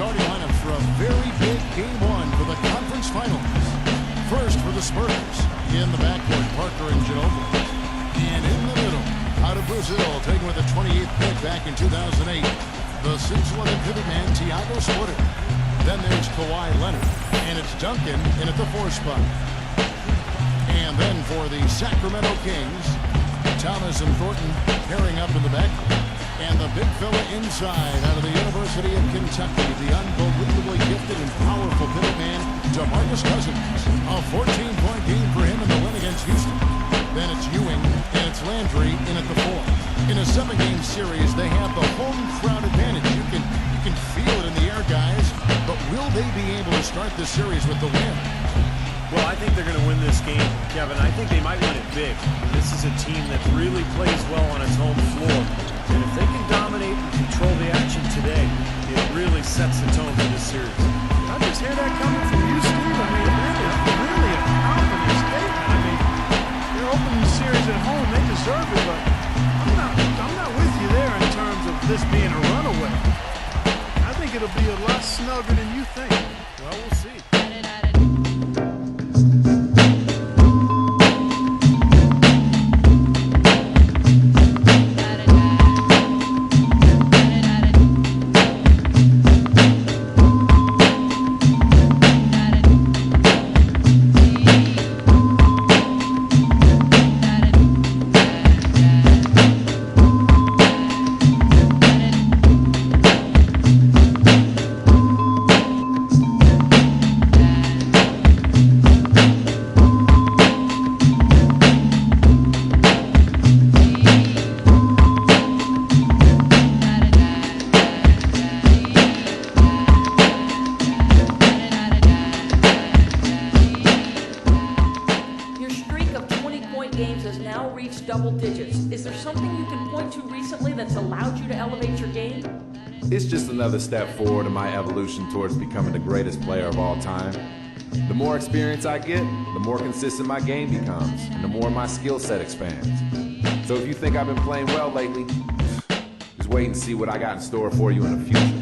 Starting lineup for a very big game one for the conference finals. First for the Spurs. In the backcourt, Parker and Ginobili. And in the middle, out of Brazil, taken with the 28th pick back in 2008, the 6'11" pivot man, Thiago Splitter. Then there's Kawhi Leonard. And it's Duncan in at the 4 spot. And then for the Sacramento Kings, Thomas and Thornton pairing up in the backcourt. And the big fella inside out of the University of Kentucky, the unbelievably gifted and powerful pivot man, DeMarcus Cousins. A 14-point game for him in the win against Houston. Then it's Ewing and it's Landry in at the 4. In a 7-game series, they have the home crowd advantage. You can feel it in the air, guys. But will they be able to start this series with the win? Well, I think they're going to win this game, Kevin. I think they might win it big. This is a team that really plays well on its home floor. And if they can dominate and control the action today, it really sets the tone for this series. I just hear that coming from you, Steve. I mean, that is really a confident statement. I mean, they're opening the series at home. They deserve it, but I'm not with you there in terms of this being a runaway. I think it'll be a lot snugger than you think. Well, we'll see. games has now reached double digits. Is there something you can point to recently that's allowed you to elevate your game? It's just another step forward in my evolution towards becoming the greatest player of all time. The more experience I get, the more consistent my game becomes, and the more my skill set expands. So if you think I've been playing well lately, just wait and see what I got in store for you in the future.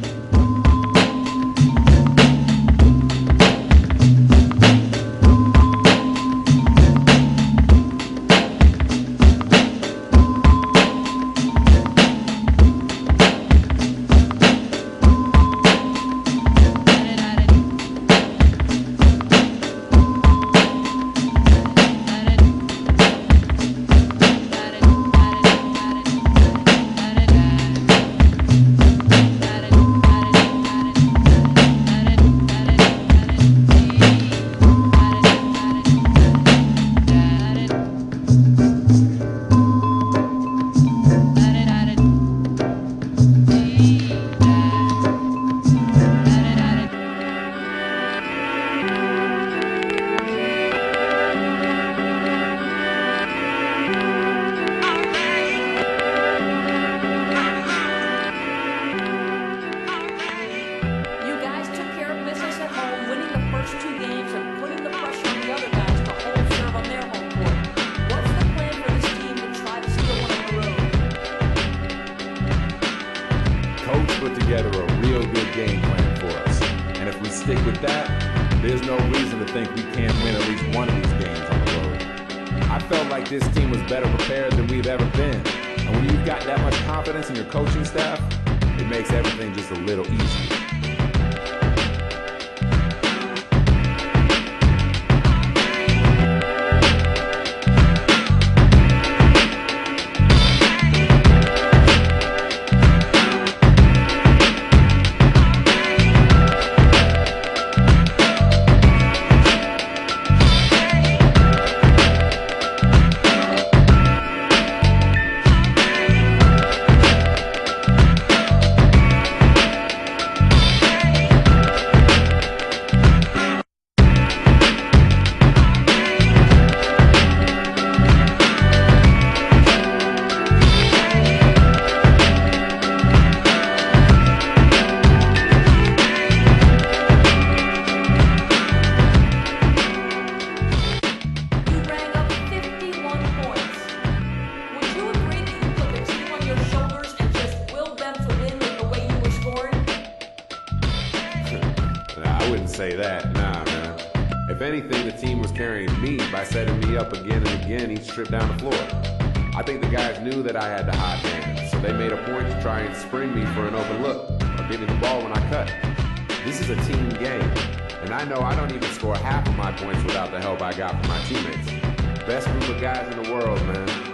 Put together a real good game plan for us. And if we stick with that, there's no reason to think we can't win at least one of these games on the road. I felt like this team was better prepared than we've ever been. And when you've got that much confidence in your coaching staff, it makes everything just a little easier. say that. Nah, man. If anything, the team was carrying me by setting me up again and again each trip down the floor. I think the guys knew that I had the hot hand, so they made a point to try and spring me for an open look or give me the ball when I cut. This is a team game, and I know I don't even score half of my points without the help I got from my teammates. Best group of guys in the world, man.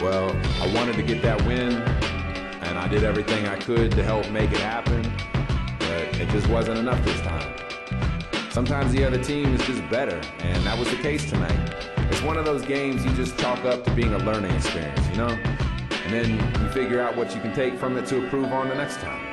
Well, I wanted to get that win, and I did everything I could to help make it happen, but it just wasn't enough this time. Sometimes the other team is just better, and that was the case tonight. It's one of those games you just chalk up to being a learning experience, you know? And then you figure out what you can take from it to improve on the next time.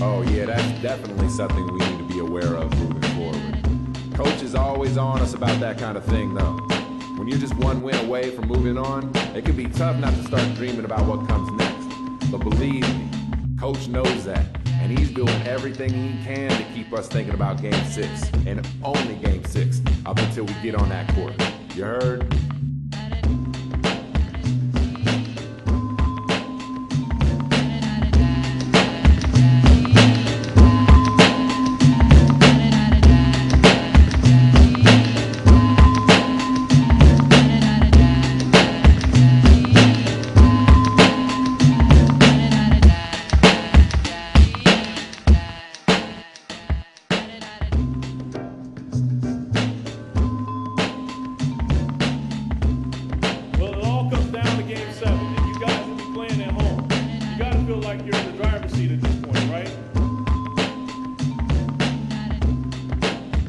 Oh yeah, that's definitely something we need to be aware of moving forward. Coach is always on us about that kind of thing though. When you're just one win away from moving on, it can be tough not to start dreaming about what comes next. But believe me, Coach knows that, and he's doing everything he can to keep us thinking about Game 6, and only Game 6, up until we get on that court. You heard?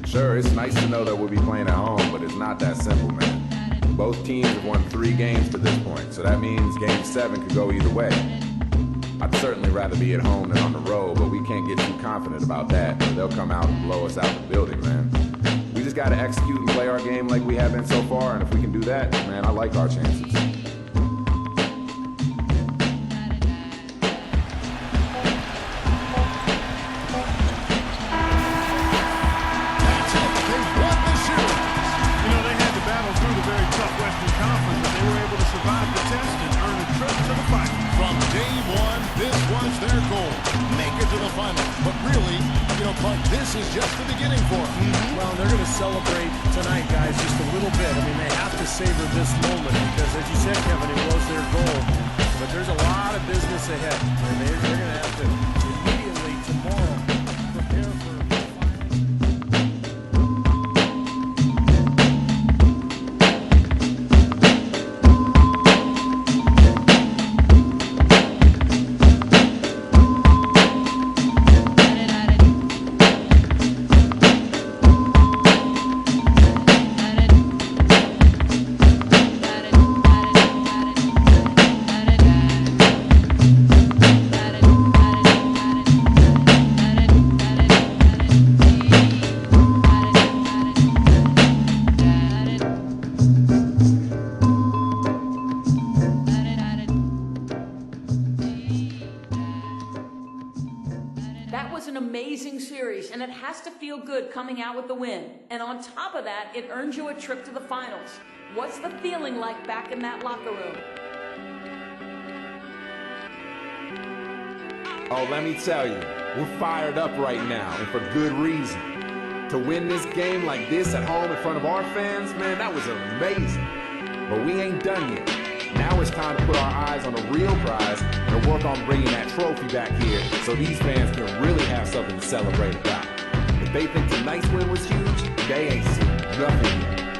Sure, it's nice to know that we'll be playing at home, but it's not that simple, man. Both teams have won 3 games to this point, so that means Game 7 could go either way. I'd certainly rather be at home than on the road, but we can't get too confident about that, or they'll come out and blow us out the building, man. We just gotta execute and play our game like we have been so far, and if we can do that, man, I like our chances. This is just the beginning for them. Well, they're going to celebrate tonight, guys, just a little bit. I mean, they have to savor this moment because, as you said, Kevin, it was their goal. But there's a lot of business ahead. And they're going to have to immediately tomorrow prepare for was an amazing series, and it has to feel good coming out with the win. And on top of that, it earns you a trip to the finals. What's the feeling like back in that locker room? Oh, let me tell you, we're fired up right now, and for good reason. To win this game like this at home in front of our fans, man, that was amazing. But we ain't done yet. Now it's time to put our eyes on the real prize and work on bringing that trophy back here so these fans can really have something to celebrate about. If they think tonight's win was huge, they ain't seen nothing yet.